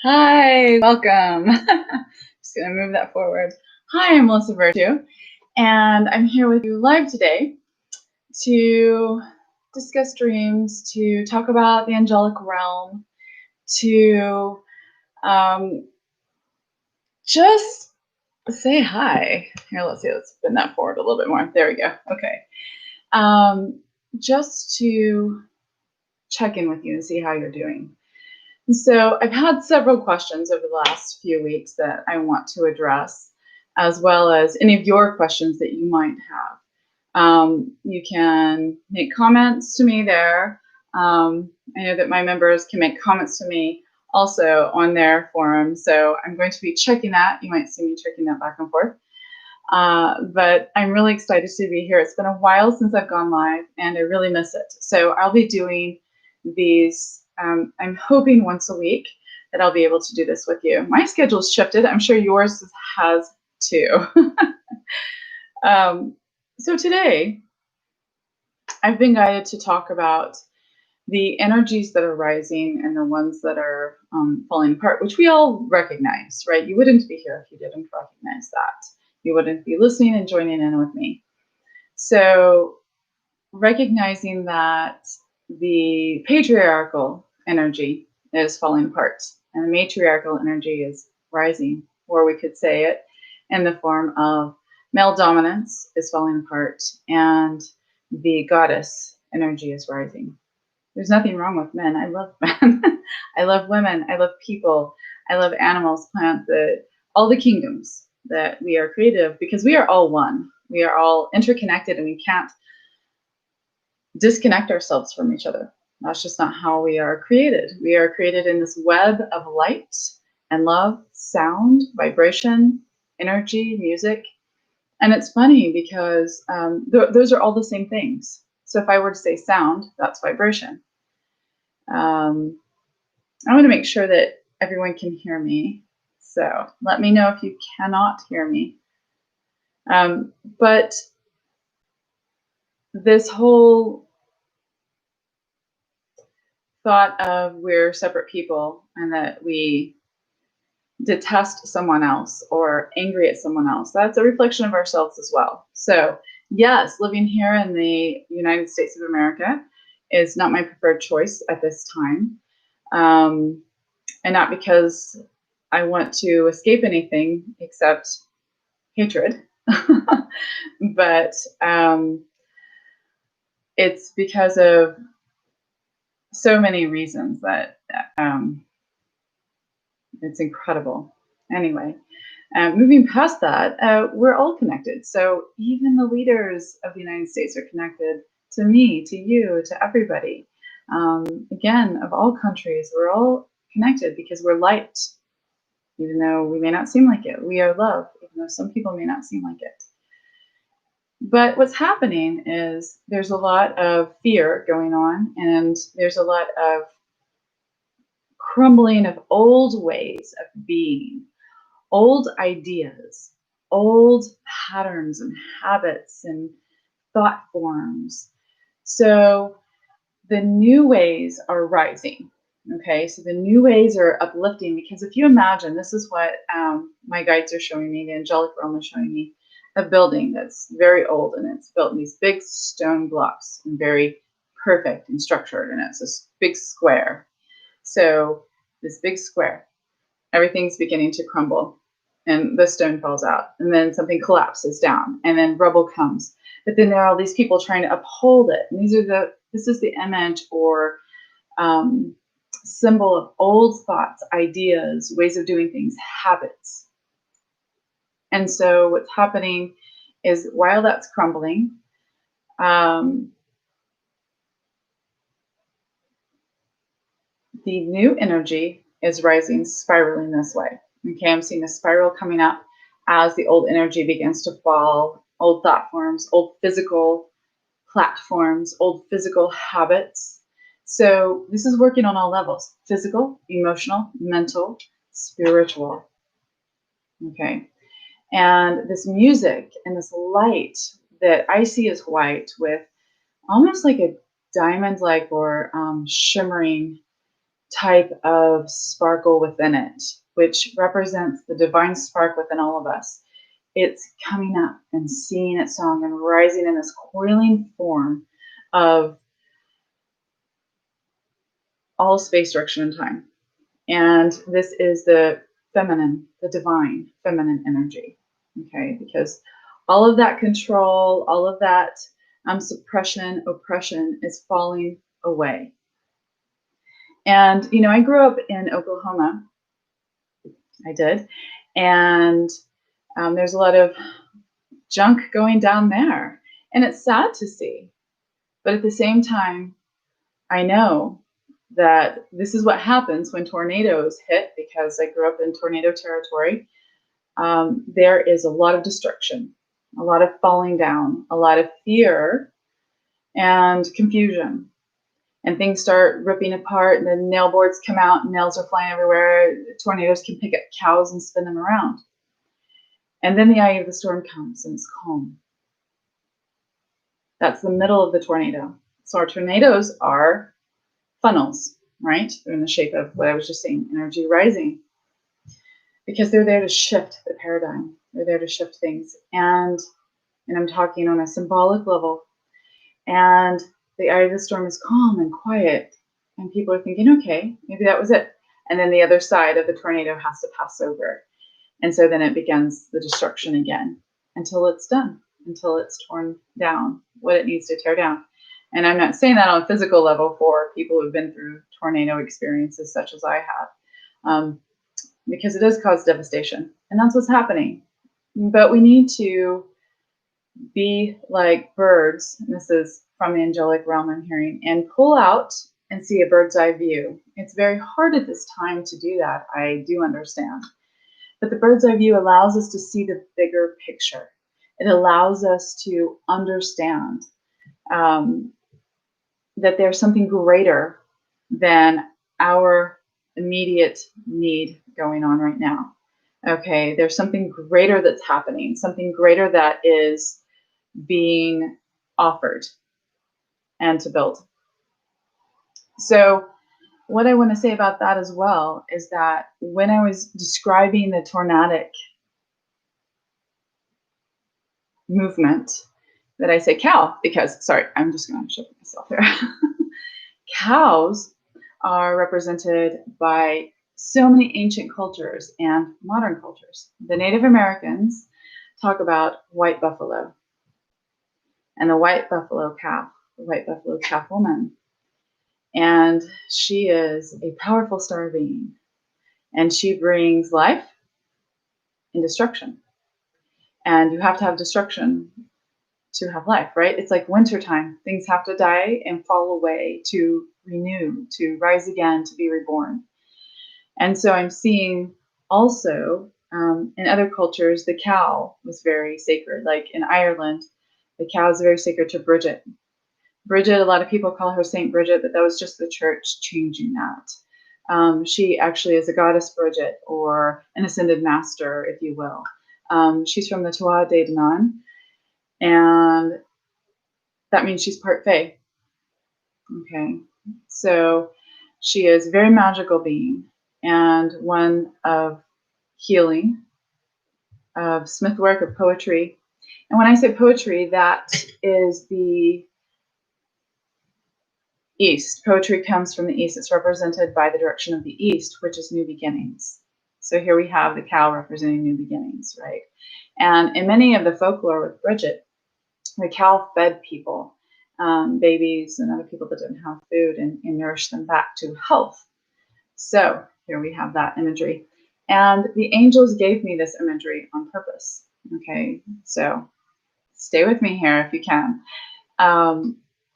Hi, welcome. Just gonna move that forward. Hi, I'm Melissa Virtue, and I'm here with you live today to discuss dreams, to talk about the angelic realm, to just say hi. Here, let's spin that forward a little bit more. There we go. Okay. Just to check in with you and see how you're doing. So I've had several questions over the last few weeks that I want to address, as well as any of your questions that you might have. You can make comments to me there. I know that my members can make comments to me also on their forum. So I'm going to be checking that. You might see me checking that back and forth. But I'm really excited to be here. It's been a while since I've gone live and I really miss it. So I'll be doing these, I'm hoping once a week that I'll be able to do this with you. My schedule's shifted. I'm sure yours has too. So today I've been guided to talk about the energies that are rising and the ones that are falling apart, which we all recognize, right? You wouldn't be here if you didn't recognize that. You wouldn't be listening and joining in with me. So recognizing that the patriarchal energy is falling apart and the matriarchal energy is rising, or we could say it in the form of male dominance is falling apart and the goddess energy is rising. There's nothing wrong with men. I love men. I love women. I love people. I love animals, plants, all the kingdoms that we are creative because we are all one. We are all interconnected and we can't disconnect ourselves from each other. That's just not how we are created. We are created in this web of light and love, sound, vibration, energy, music. And it's funny because those are all the same things. So if I were to say sound, that's vibration. I want to make sure that everyone can hear me. So let me know if you cannot hear me. But this whole thought of we're separate people and that we detest someone else or angry at someone else, that's a reflection of ourselves as well. So yes, living here in the United States of America is not my preferred choice at this time. And not because I want to escape anything except hatred, but it's because of so many reasons that it's incredible. Anyway, moving past that, we're all connected. So even the leaders of the United States are connected to me, to you, to everybody. Again, of all countries, we're all connected because we're light. Even though we may not seem like it, we are love, even though some people may not seem like it. But what's happening is there's a lot of fear going on, and there's a lot of crumbling of old ways of being, old ideas, old patterns and habits and thought forms. So the new ways are rising. Okay, so the new ways are uplifting because if you imagine, this is what my guides are showing me, the angelic realm is showing me a building that's very old and it's built in these big stone blocks and very perfect and structured, and it's this big square. So this big square, everything's beginning to crumble and the stone falls out and then something collapses down and then rubble comes. But then there are all these people trying to uphold it. And this is the image or symbol of old thoughts, ideas, ways of doing things, habits. And so what's happening is while that's crumbling, the new energy is rising, spiraling this way. Okay, I'm seeing a spiral coming up as the old energy begins to fall, old thought forms, old physical platforms, old physical habits. So this is working on all levels: physical, emotional, mental, spiritual. Okay. And this music and this light that I see as white with almost like a diamond like or shimmering type of sparkle within it, which represents the divine spark within all of us. It's coming up and singing its song and rising in this coiling form of all space, direction, and time. And this is the feminine, the divine feminine energy. Okay, because all of that control, all of that suppression, oppression is falling away. And, you know, I grew up in Oklahoma. I did. And there's a lot of junk going down there. And it's sad to see. But at the same time, I know that this is what happens when tornadoes hit, because I grew up in tornado territory. There is a lot of destruction, a lot of falling down, a lot of fear and confusion. And things start ripping apart, and the nail boards come out, and nails are flying everywhere. Tornadoes can pick up cows and spin them around. And then the eye of the storm comes, and it's calm. That's the middle of the tornado. So our tornadoes are funnels, right? They're in the shape of what I was just saying, energy rising, because they're there to shift the paradigm. They're there to shift things. And I'm talking on a symbolic level. And the eye of the storm is calm and quiet. And people are thinking, okay, maybe that was it. And then the other side of the tornado has to pass over. And so then it begins the destruction again until it's done, until it's torn down, what it needs to tear down. And I'm not saying that on a physical level for people who've been through tornado experiences such as I have, because it does cause devastation. And that's what's happening. But we need to be like birds, and this is from the angelic realm I'm hearing, and pull out and see a bird's eye view. It's very hard at this time to do that, I do understand. But the bird's eye view allows us to see the bigger picture. It allows us to understand that there's something greater than our immediate need going on right now. Okay, there's something greater that's happening, something greater that is being offered and to build. So what I want to say about that as well is that when I was describing the tornadic movement, that I say cow, because, sorry, I'm just going to show myself here. Cows are represented by so many ancient cultures and modern cultures. The Native Americans talk about white buffalo and the white buffalo calf, the white buffalo calf woman. And she is a powerful star being, and she brings life and destruction. And you have to have destruction to have life, right? It's like wintertime. Things have to die and fall away to renew, to rise again, to be reborn. And so I'm seeing also in other cultures, the cow was very sacred. Like in Ireland, the cow is very sacred to Bridget. Bridget, a lot of people call her Saint Bridget, but that was just the church changing that. She actually is a goddess Bridget, or an ascended master, if you will. She's from the Tuatha De Danann, and that means she's part Fae. Okay, so she is a very magical being, and one of healing, of smith work, of poetry. And when I say poetry, that is the East. Poetry comes from the East. It's represented by the direction of the East, which is new beginnings. So here we have the cow representing new beginnings, right? And in many of the folklore with Bridget, the cow fed people, babies and other people that didn't have food, and nourished them back to health. So here we have that imagery. And the angels gave me this imagery on purpose. Okay, so stay with me here if you can.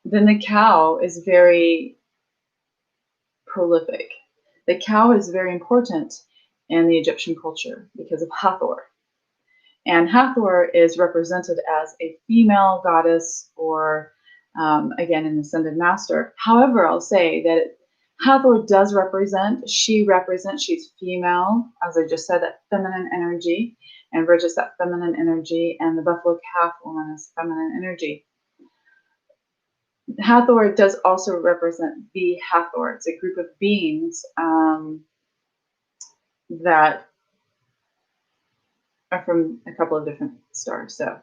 Then the cow is very prolific. The cow is very important in the Egyptian culture because of Hathor. And Hathor is represented as a female goddess, or again, an ascended master. However, I'll say that Hathor does represent, she's female, as I just said, that feminine energy, and Bridget's that feminine energy, and the buffalo calf woman is feminine energy. Hathor does also represent the Hathor. It's a group of beings that are from a couple of different stars. So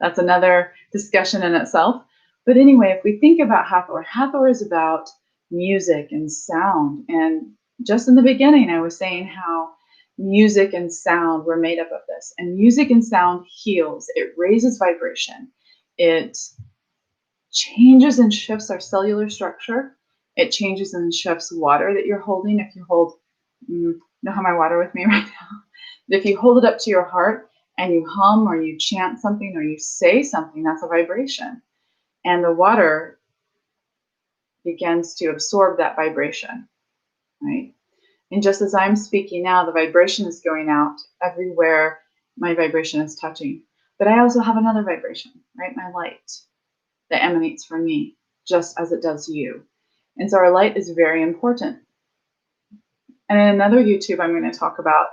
that's another discussion in itself. But anyway, if we think about Hathor, Hathor is about music and sound. And just in the beginning, I was saying how music and sound were made up of this. And music and sound heals, it raises vibration, it changes and shifts our cellular structure. It changes and shifts water that you're holding. If you hold, know how my water with me right now? If you hold it up to your heart and you hum or you chant something or you say something, that's a vibration. And the water begins to absorb that vibration, right? And just as I'm speaking now, the vibration is going out everywhere my vibration is touching. But I also have another vibration, right? My light that emanates from me, just as it does you. And so our light is very important. And in another YouTube, I'm going to talk about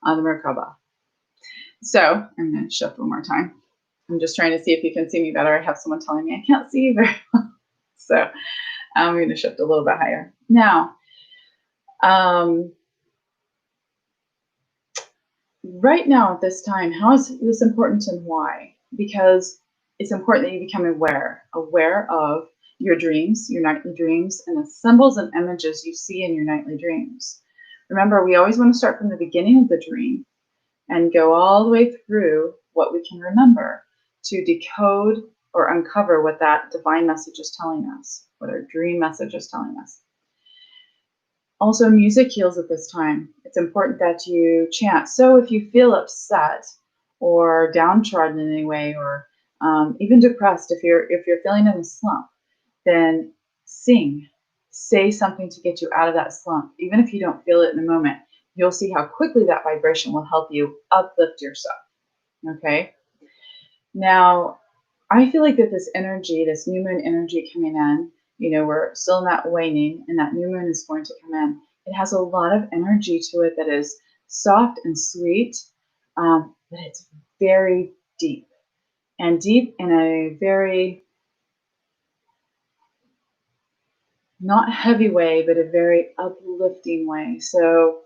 the Merkaba. So I'm going to shift one more time. I'm just trying to see if you can see me better. I have someone telling me I can't see you very well. So I'm going to shift a little bit higher. Now, right now at this time, how is this important and why? Because it's important that you become aware of your dreams, your nightly dreams, and the symbols and images you see in your nightly dreams. Remember, we always want to start from the beginning of the dream and go all the way through what we can remember to decode or uncover what that divine message is telling us, what our dream message is telling us. Also, music heals at this time. It's important that you chant. So if you feel upset or downtrodden in any way, or even depressed, if you're feeling in a slump, then sing, say something to get you out of that slump. Even if you don't feel it in the moment, you'll see how quickly that vibration will help you uplift yourself. Okay. Now, I feel like that this energy, this new moon energy coming in, we're still in that waning, and that new moon is going to come in. It has a lot of energy to it that is soft and sweet, but it's very deep, and deep in a very not heavy way, but a very uplifting way. So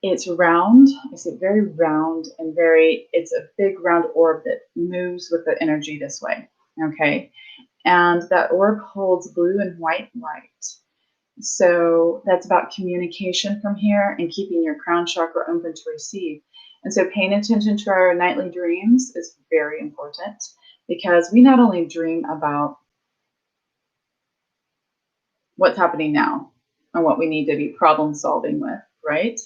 it's round. I see it very round and it's a big round orb that moves with the energy this way. Okay. And that orb holds blue and white light. So that's about communication from here and keeping your crown chakra open to receive. And so paying attention to our nightly dreams is very important, because we not only dream about what's happening now and what we need to be problem solving with, right?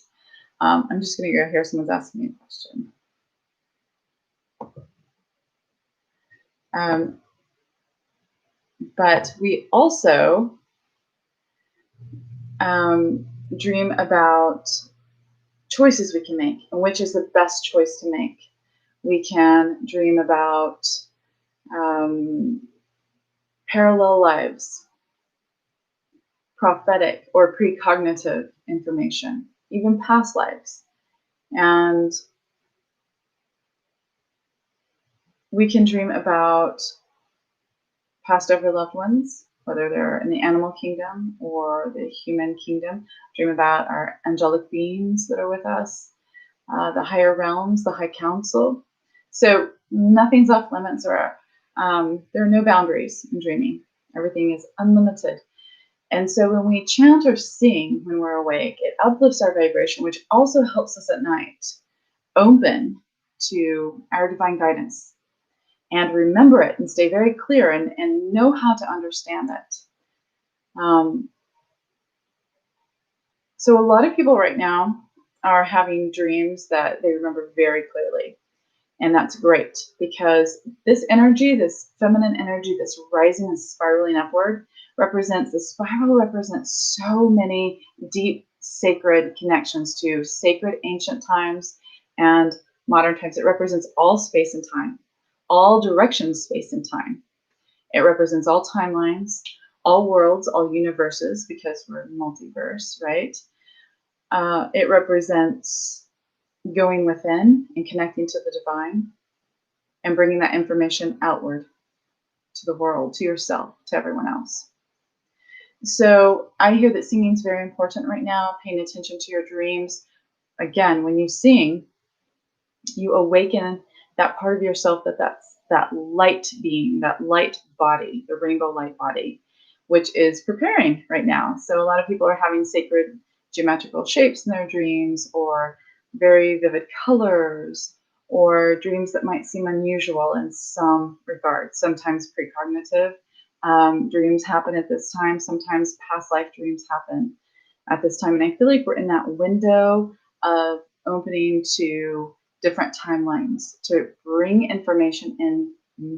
I'm just going to go here. Someone's asking me a question. But we also dream about choices we can make and which is the best choice to make. We can dream about parallel lives, prophetic or precognitive information, even past lives. And we can dream about past over loved ones, whether they're in the animal kingdom or the human kingdom. Dream about our angelic beings that are with us, the higher realms, the high council. So nothing's off limits, or there are no boundaries in dreaming. Everything is unlimited. And so when we chant or sing when we're awake, it uplifts our vibration, which also helps us at night open to our divine guidance and remember it and stay very clear and know how to understand it. So a lot of people right now are having dreams that they remember very clearly. And that's great, because this energy, this feminine energy that's rising and spiraling upward, the spiral represents so many deep sacred connections to sacred ancient times and modern times. It represents all space and time, all directions, space and time. It represents all timelines, all worlds, all universes, because we're multiverse, right? It represents going within and connecting to the divine and bringing that information outward to the world, to yourself, to everyone else. So I hear that singing is very important right now, paying attention to your dreams. Again, when you sing, you awaken that part of yourself that's that light being, that light body, the rainbow light body, which is preparing right now. So a lot of people are having sacred geometrical shapes in their dreams, or very vivid colors, or dreams that might seem unusual in some regard, sometimes precognitive. Dreams happen at this time. Sometimes past life dreams happen at this time. And I feel like we're in that window of opening to different timelines to bring information in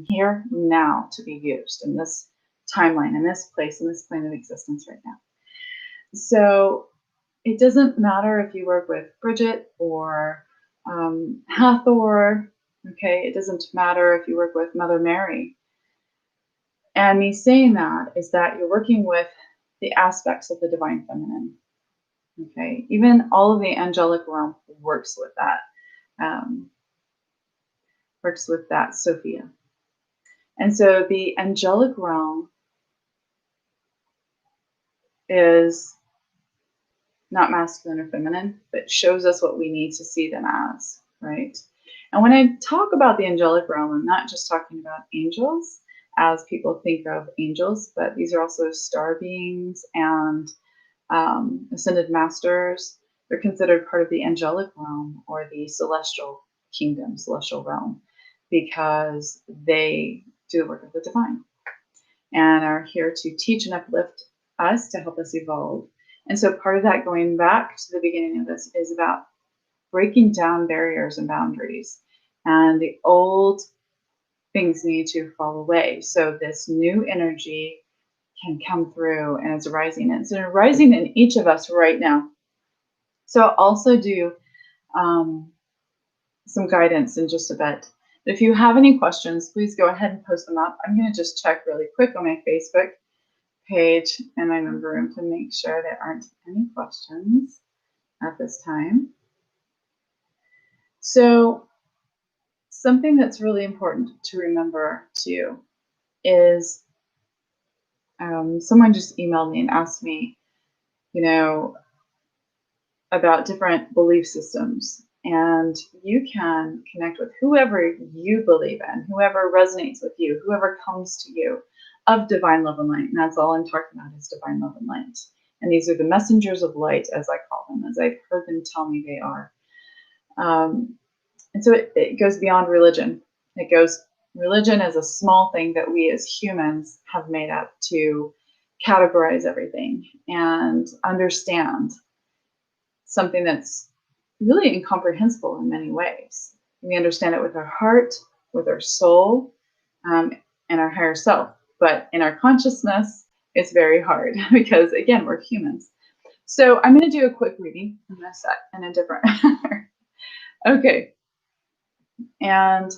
here now to be used in this timeline, in this place, in this plane of existence right now. So it doesn't matter if you work with Bridget or Hathor, okay? It doesn't matter if you work with Mother Mary. And me saying that is that you're working with the aspects of the divine feminine, okay? Even all of the angelic realm works with that. Sophia. And so the angelic realm is not masculine or feminine, but shows us what we need to see them as, right? And when I talk about the angelic realm, I'm not just talking about angels as people think of angels, but these are also star beings and ascended masters. They're considered part of the angelic realm or the celestial kingdom, celestial realm, because they do the work of the divine and are here to teach and uplift us, to help us evolve. And so part of that, going back to the beginning of this, is about breaking down barriers and boundaries. And the old things need to fall away. So this new energy can come through, and it's rising. And it's rising in each of us right now. So I'll also do some guidance in just a bit. If you have any questions, please go ahead and post them up. I'm going to just check really quick on my Facebook page and my member room to make sure there aren't any questions at this time. So something that's really important to remember too is someone just emailed me and asked me, about different belief systems. And you can connect with whoever you believe in, whoever resonates with you, whoever comes to you of divine love and light. And that's all I'm talking about is divine love and light. And these are the messengers of light, as I call them, as I've heard them tell me they are. And so it goes beyond religion. Religion is a small thing that we as humans have made up to categorize everything and understand something that's really incomprehensible in many ways. We understand it with our heart, with our soul, and our higher self. But in our consciousness, it's very hard because, again, we're humans. So I'm going to do a quick reading. I'm going to set in a different Okay. And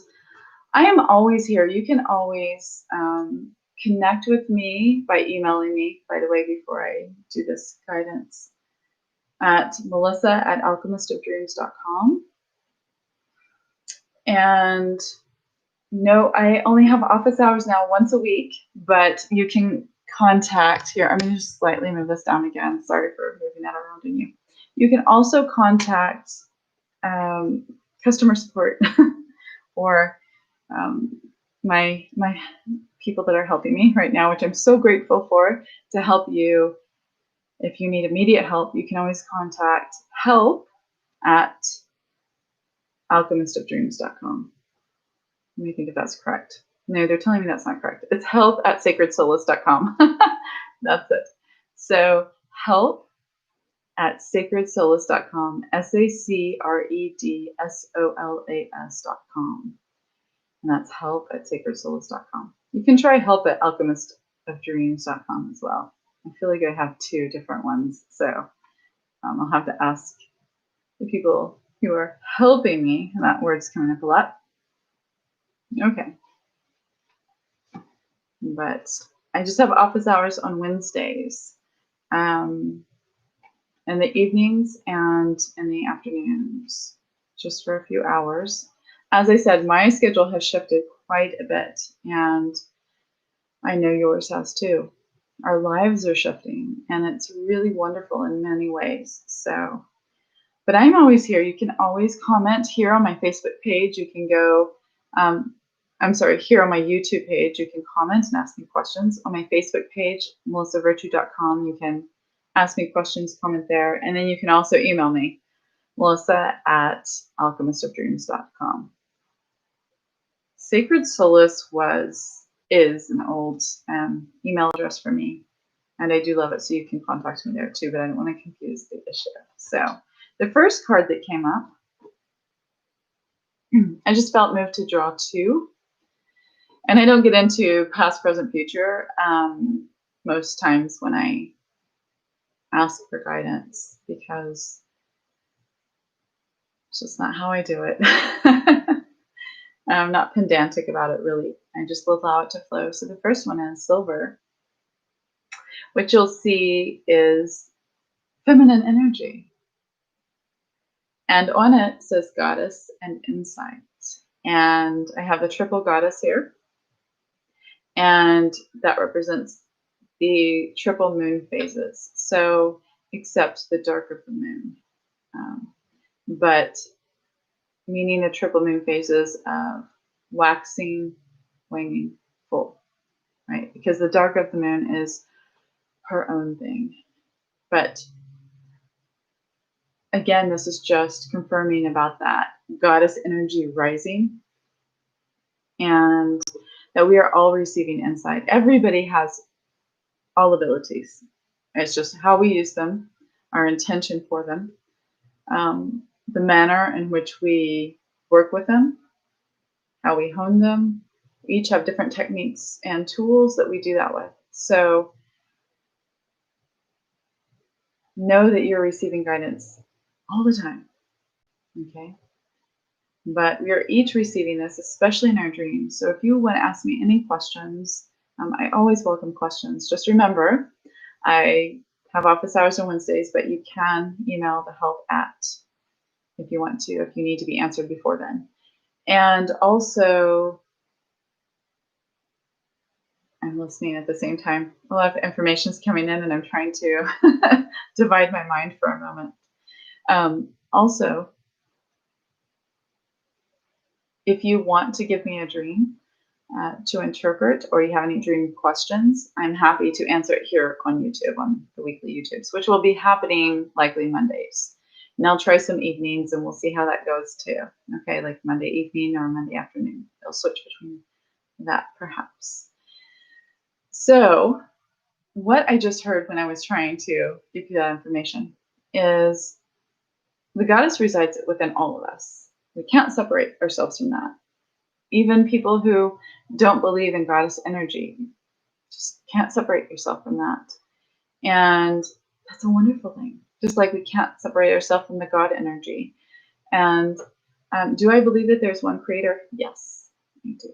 I am always here. You can always connect with me by emailing me, by the way, before I do this guidance, at melissa@alchemistofdreams.com. And no, I only have office hours now once a week, but you can contact here. I'm going to just slightly move this down again. Sorry for moving that around in you. You can also contact customer support or my people that are helping me right now, which I'm so grateful for, to help you. If you need immediate help, you can always contact help@alchemistofdreams.com. Let me think if that's correct. No, they're telling me that's not correct. It's help@sacredsolace.com. That's it. So help@sacredsolace.com, SACREDSOLAS.com. And that's help@sacredsolace.com. You can try help@alchemistofdreams.com as well. I feel like I have two different ones, so I'll have to ask the people who are helping me, and that word's coming up a lot. Okay. But I just have office hours on Wednesdays, in the evenings and in the afternoons, just for a few hours. As I said, my schedule has shifted quite a bit, and I know yours has too. Our lives are shifting, and it's really wonderful in many ways. So, but I'm always here. You can always comment here on my Facebook page. You can go, I'm sorry, here on my YouTube page. You can comment and ask me questions. On my Facebook page, melissavirtue.com, you can ask me questions, comment there. And then you can also email me, melissa@alchemistofdreams.com. Sacred Solace is an old email address for me, and I do love it, so you can contact me there too, but I don't want to confuse the issue. So the first card that came up, I just felt moved to draw two, and I don't get into past, present, future most times when I ask for guidance, because it's just not how I do it. I'm not pedantic about it, really. I just will allow it to flow. So the first one is silver, which you'll see is feminine energy. And on it says goddess and insight. And I have the triple goddess here. And that represents the triple moon phases. So, except the dark of the moon. But meaning the triple moon phases of waxing, waning, full, right? Because the dark of the moon is her own thing. But again, this is just confirming about that goddess energy rising, and that we are all receiving insight. Everybody has all abilities. It's just how we use them, our intention for them, the manner in which we work with them, how we hone them. We each have different techniques and tools that we do that with. So know that you're receiving guidance all the time, okay? But we are each receiving this, especially in our dreams. So if you want to ask me any questions, I always welcome questions. Just remember, I have office hours on Wednesdays, but you can email the help at if you want to, if you need to be answered before then. And also, I'm listening at the same time. A lot of information is coming in, and I'm trying to divide my mind for a moment. Also, if you want to give me a dream to interpret, or you have any dream questions, I'm happy to answer it here on YouTube, on the weekly YouTubes, which will be happening likely Mondays. And I'll try some evenings, and we'll see how that goes too. Okay, like Monday evening or Monday afternoon. They'll switch between that perhaps. So what I just heard when I was trying to give you that information is the goddess resides within all of us. We can't separate ourselves from that. Even people who don't believe in goddess energy just can't separate yourself from that. And that's a wonderful thing. Just like we can't separate ourselves from the God energy. And do I believe that there's one creator? Yes, I do.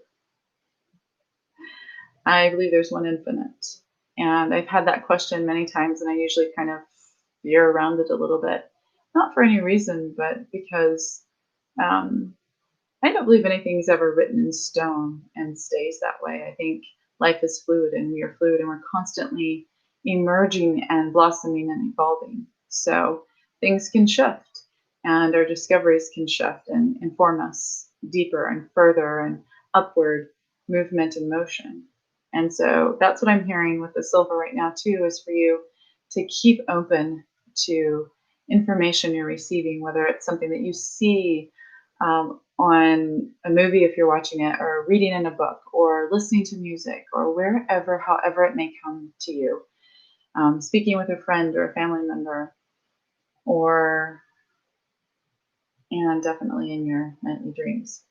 I believe there's one infinite. And I've had that question many times, and I usually kind of veer around it a little bit. Not for any reason, but because I don't believe anything's ever written in stone and stays that way. I think life is fluid, and we are fluid, and we're constantly emerging and blossoming and evolving. So things can shift, and our discoveries can shift and inform us deeper and further and upward movement and motion. And so that's what I'm hearing with the silver right now too, is for you to keep open to information you're receiving, whether it's something that you see on a movie if you're watching it, or reading in a book, or listening to music, or wherever, however it may come to you, speaking with a friend or a family member, and definitely in your nightly dreams.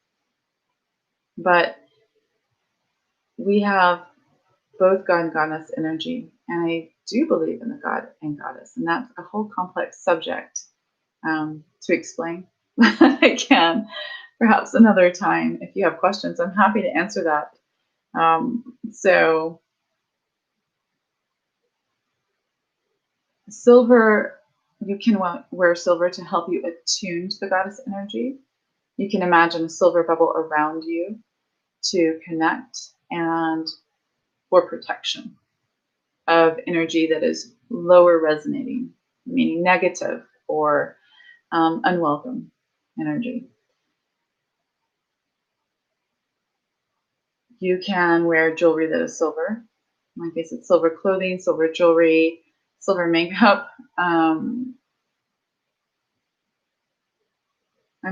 But we have both God and goddess energy, and I do believe in the God and goddess, and that's a whole complex subject to explain. I can perhaps another time. If you have questions, I'm happy to answer that. So silver, you can wear silver to help you attune to the goddess energy. You can imagine a silver bubble around you to connect and for protection of energy that is lower resonating, meaning negative or unwelcome energy. You can wear jewelry that is silver. In my case, it's silver clothing, silver jewelry, silver makeup. I'm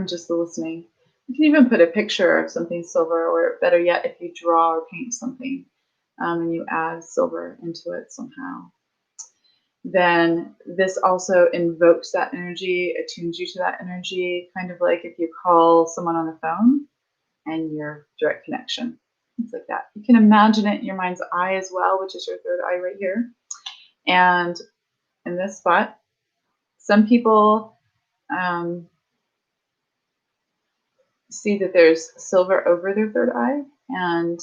just listening. You can even put a picture of something silver, or better yet, if you draw or paint something and you add silver into it somehow, then this also invokes that energy, attunes you to that energy, kind of like if you call someone on the phone and your direct connection. It's like that. You can imagine it in your mind's eye as well, which is your third eye right here. And in this spot, some people see that there's silver over their third eye, and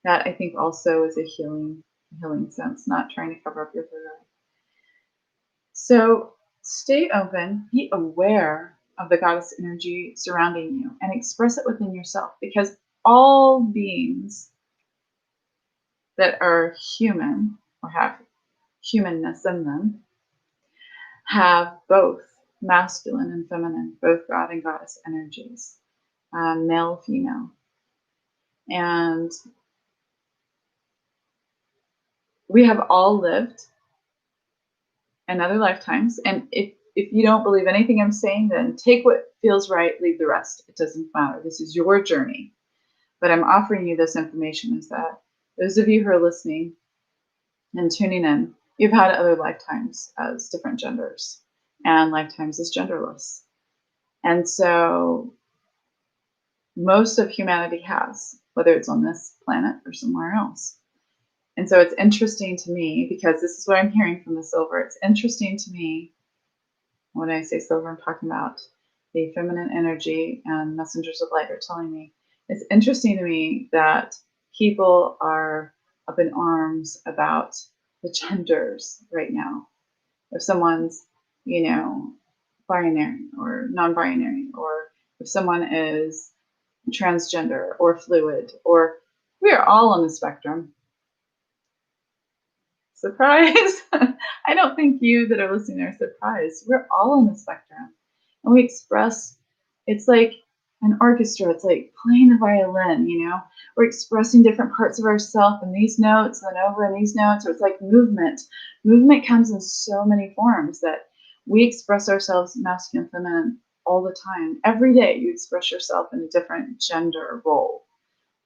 that I think also is a healing sense, not trying to cover up your third eye. So stay open, be aware of the goddess energy surrounding you, and express it within yourself, because all beings that are human or have humanness in them have both masculine and feminine, both god and goddess energies, male, female. And we have all lived in other lifetimes. And if you don't believe anything I'm saying, then take what feels right, leave the rest. It doesn't matter. This is your journey. But I'm offering you this information is that those of you who are listening and tuning in, you've had other lifetimes as different genders and lifetimes as genderless. And so most of humanity has, whether it's on this planet or somewhere else. And so it's interesting to me, because this is what I'm hearing from the silver. It's interesting to me when I say silver, I'm talking about the feminine energy, and messengers of light are telling me. It's interesting to me that people are up in arms about the genders right now. If someone's, binary or non-binary, or if someone is transgender or fluid, or we are all on the spectrum. Surprise! I don't think you that are listening are surprised. We're all on the spectrum. And we express, it's like an orchestra. It's like playing the violin, We're expressing different parts of ourselves in these notes and over in these notes. Or it's like movement. Movement comes in so many forms that we express ourselves masculine, feminine all the time. Every day you express yourself in a different gender role.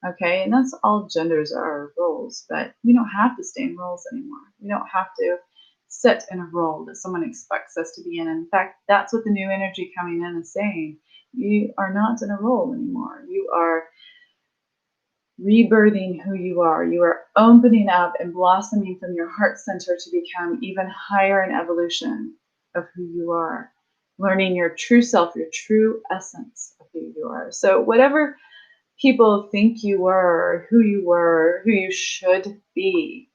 Okay, and that's all genders are, roles, but we don't have to stay in roles anymore. We don't have to sit in a role that someone expects us to be in. In fact, that's what the new energy coming in is saying. You are not in a role anymore. You are rebirthing who you are. You are opening up and blossoming from your heart center to become even higher in evolution of who you are. Learning your true self, your true essence of who you are. So whatever people think you were, who you should be,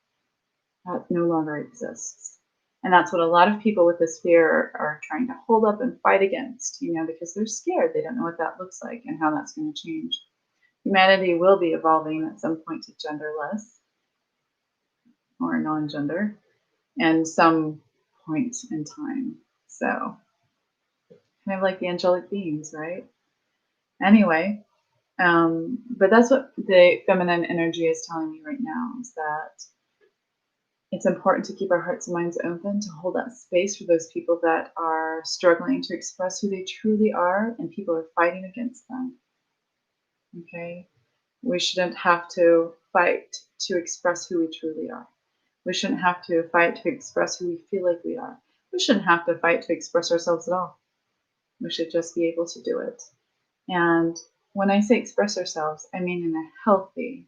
that no longer exists. And that's what a lot of people with this fear are trying to hold up and fight against, because they're scared. They don't know what that looks like and how that's going to change. Humanity will be evolving at some point to genderless or non-gender and some point in time. So kind of like the angelic beings, right? Anyway, but that's what the feminine energy is telling me right now, is that it's important to keep our hearts and minds open, to hold that space for those people that are struggling to express who they truly are, and people are fighting against them. Okay? We shouldn't have to fight to express who we truly are. We shouldn't have to fight to express who we feel like we are. We shouldn't have to fight to express ourselves at all. We should just be able to do it. And when I say express ourselves, I mean in a healthy,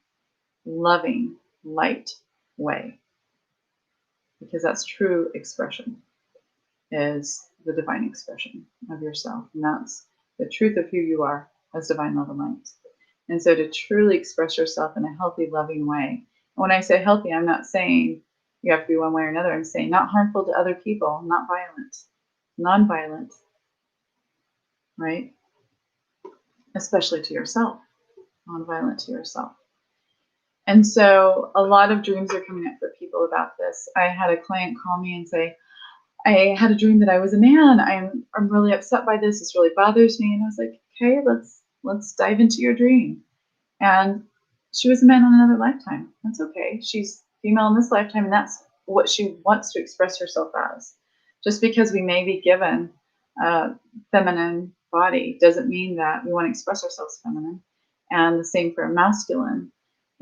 loving, light way. Because that's true expression, is the divine expression of yourself. And that's the truth of who you are as divine love and light. And so to truly express yourself in a healthy, loving way. And when I say healthy, I'm not saying you have to be one way or another. I'm saying not harmful to other people, not violent, non-violent, right? Especially to yourself, non-violent to yourself. And so a lot of dreams are coming up for people about this. I had a client call me and say, I had a dream that I was a man. I'm really upset by this. This really bothers me. And I was like, okay, let's dive into your dream. And she was a man in another lifetime. That's okay. She's female in this lifetime, and that's what she wants to express herself as. Just because we may be given a feminine body doesn't mean that we want to express ourselves feminine. And the same for a masculine.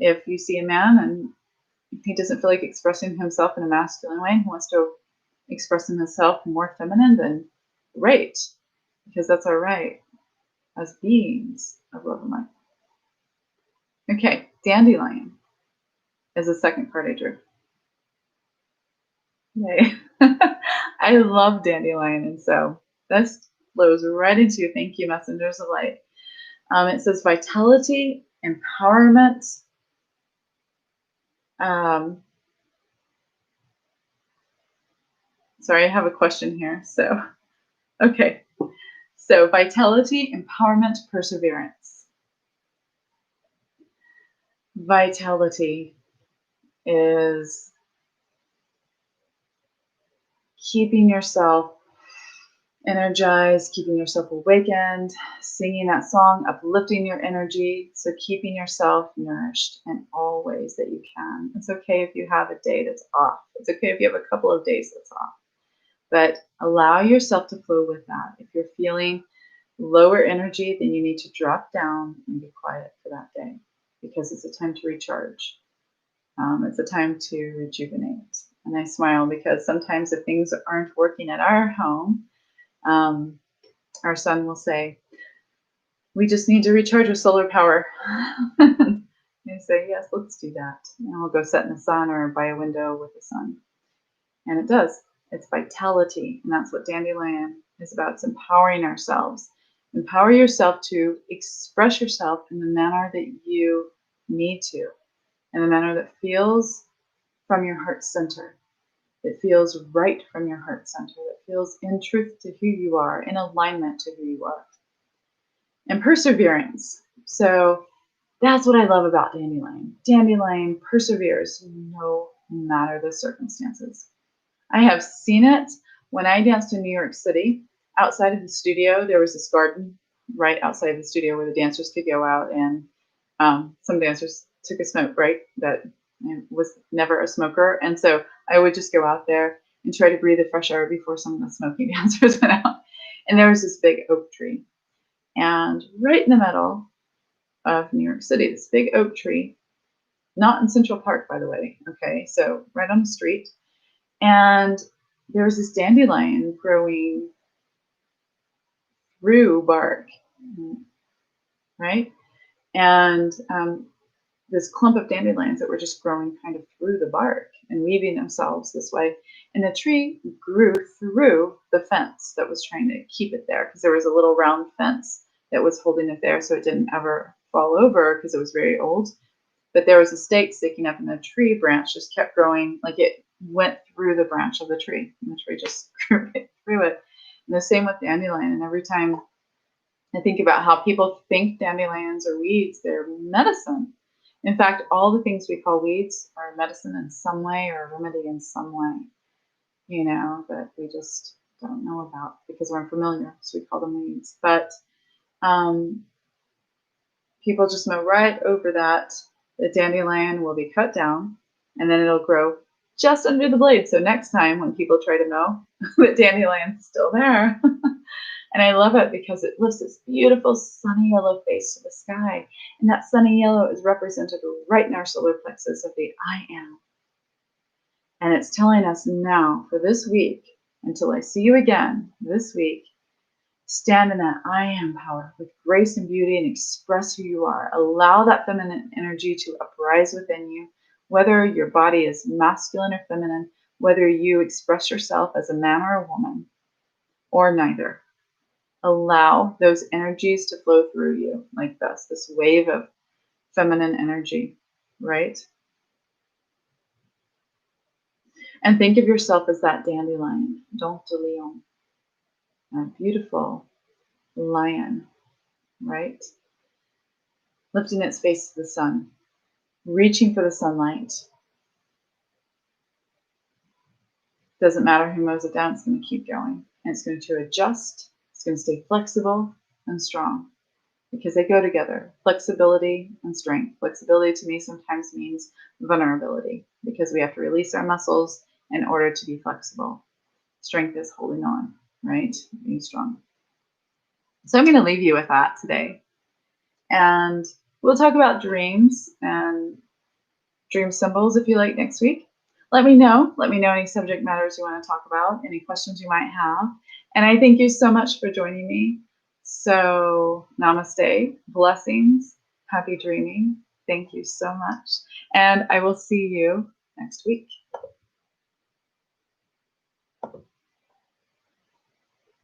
If you see a man and he doesn't feel like expressing himself in a masculine way and he wants to express himself more feminine, then great, because that's our right as beings of love and light. Okay, dandelion is the second card I drew. Yay. I love dandelion, and so this flows right into thank you, messengers of light. It says vitality, empowerment. Sorry, I have a question here. So, okay. So, vitality, empowerment, perseverance. Vitality is keeping yourself energized, keeping yourself awakened, singing that song, uplifting your energy. So keeping yourself nourished in all ways that you can. It's okay if you have a day that's off. It's okay if you have a couple of days that's off. But allow yourself to flow with that. If you're feeling lower energy, then you need to drop down and be quiet for that day because it's a time to recharge. It's a time to rejuvenate. And I smile because sometimes if things aren't working at our home, our son will say, we just need to recharge with solar power. And I say, yes, let's do that. And we'll go sit in the sun or by a window with the sun. And it does. It's vitality. And that's what dandelion is about. It's empowering ourselves. Empower yourself to express yourself in the manner that you need to, in the manner that feels from your heart center. It feels right from your heart center. It feels in truth to who you are, in alignment to who you are. And perseverance. So that's what I love about dandelion. Dandelion perseveres no matter the circumstances. I have seen it when I danced in New York City. Outside of the studio, there was this garden right outside the studio where the dancers could go out, and some dancers took a smoke break that was never a smoker. And so I would just go out there and try to breathe the fresh air before some of the smoking dancers went out. And there was this big oak tree. And right in the middle of New York City, this big oak tree, not in Central Park, by the way, okay, so right on the street. And there was this dandelion growing through bark, right? And this clump of dandelions that were just growing kind of through the bark and weaving themselves this way. And the tree grew through the fence that was trying to keep it there because there was a little round fence that was holding it there so it didn't ever fall over because it was very old. But there was a stake sticking up, and the tree branch just kept growing, like it went through the branch of the tree, and the tree just grew right through it. And the same with dandelion. And every time I think about how people think dandelions are weeds, they're medicine. In fact, all the things we call weeds are medicine in some way or a remedy in some way, that we just don't know about because we're unfamiliar, so we call them weeds. But people just know right over that the dandelion will be cut down and then it'll grow just under the blade. So next time when people try to mow, the dandelion's still there. And I love it because it lifts this beautiful sunny yellow face to the sky. And that sunny yellow is represented right in our solar plexus of the I am. And it's telling us now for this week, until I see you again this week, stand in that I am power with grace and beauty and express who you are. Allow that feminine energy to uprise within you, whether your body is masculine or feminine, whether you express yourself as a man or a woman, or neither. Allow those energies to flow through you like this wave of feminine energy, right? And think of yourself as that dandelion, Dent de Lion, a beautiful lion, right? Lifting its face to the sun, reaching for the sunlight. Doesn't matter who mows it down, it's going to keep going. And it's going to adjust, it's going to stay flexible and strong because they go together. Flexibility and strength. Flexibility to me sometimes means vulnerability because we have to release our muscles in order to be flexible. Strength is holding on, right? Being strong. So I'm going to leave you with that today. And we'll talk about dreams and dream symbols if you like next week. Let me know. Let me know any subject matters you want to talk about, any questions you might have. And I thank you so much for joining me. So namaste, blessings, happy dreaming. Thank you so much. And I will see you next week.